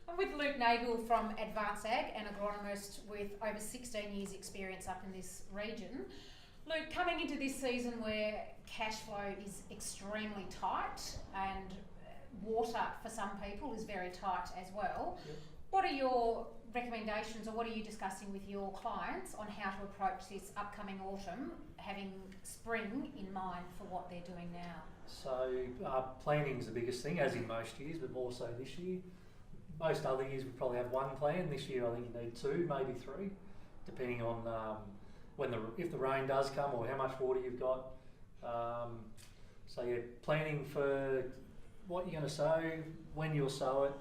I'm with Luke Nagle from Advanced Ag, an agronomist with over 16 years experience up in this region. Luke, coming into this season where cash flow is extremely tight and water for some people is very tight as well, Yep. what are your recommendations, or what are you discussing with your clients on how to approach this upcoming autumn, having spring in mind for what they're doing now? So planning is the biggest thing, as in most years, but more so this year. Most other years we probably have one plan. This year I think you need two, maybe three, depending on if the rain does come or how much water you've got. So yeah, planning for what you're going to sow, when you'll sow it.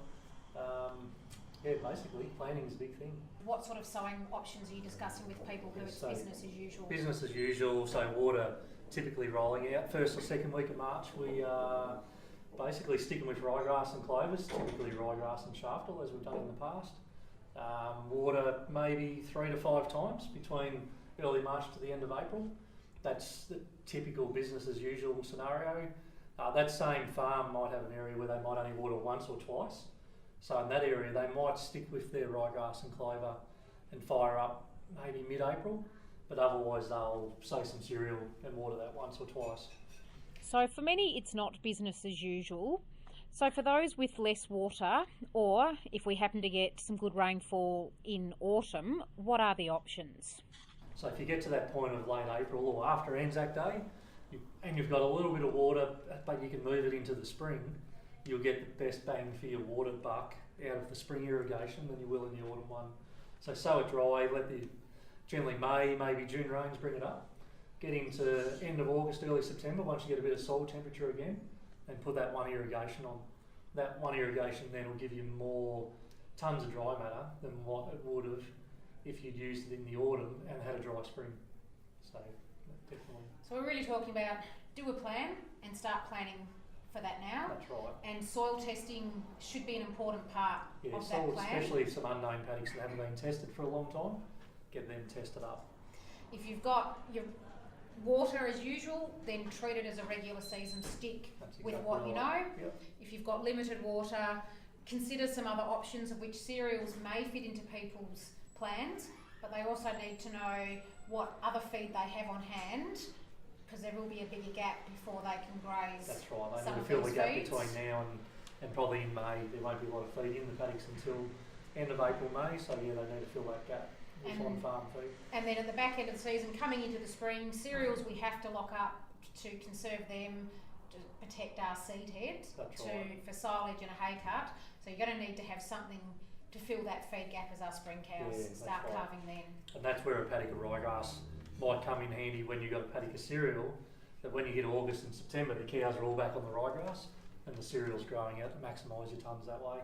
Yeah, basically planning is a big thing. What sort of sowing options are you discussing with people who it's So business as usual? Business as usual, so water typically rolling out. First or second week of March we are basically sticking with ryegrass and clovers, typically ryegrass and shaftal as we've done in the past. Water maybe 3 to 5 times between early March to the end of April. That's the typical business as usual scenario. That same farm might have an area where they might only water once or twice. So in that area they might stick with their ryegrass and clover and fire up maybe mid-April, but otherwise they'll sow some cereal and water that once or twice. So for many it's not business as usual. So for those with less water, or if we happen to get some good rainfall in autumn, what are the options? So if you get to that point of late April or after Anzac Day, and you've got a little bit of water, but you can move it into the spring, you'll get the best bang for your water buck out of the spring irrigation than you will in the autumn one. So sow it dry, generally May, maybe June rains bring it up. Get into end of August, early September, once you get a bit of soil temperature again, and put that one irrigation on. That one irrigation then will give you more tonnes of dry matter than what it would have if you'd used it in the autumn and had a dry spring. So definitely. So we're really talking about do a plan and start planning for that now. That's right. And soil testing should be an important part of soil, that plan. especially if some unknown paddocks that haven't been tested for a long time, get them tested up. If you've got your water as usual, then treat it as a regular season stick with what you know. Yep. If you've got limited water, consider some other options of which cereals may fit into people's plans, but they also need to know what other feed they have on hand, because there will be a bigger gap before they can graze. That's right, they some need to of fill the these gap feeds. between now and probably in May. There won't be a lot of feed in the paddocks until end of April, May, so yeah, they need to fill that gap with on-farm feed. And then at the back end of the season, coming into the spring, cereals we have to lock up to conserve them, to protect our seed head, for silage and a hay cut. So you're going to need to have something to fill that feed gap as our spring cows start calving then. And that's where a paddock of ryegrass might come in handy when you've got a paddock of cereal, that when you hit August and September, the cows are all back on the ryegrass and the cereal's growing out to maximise your tonnes that way.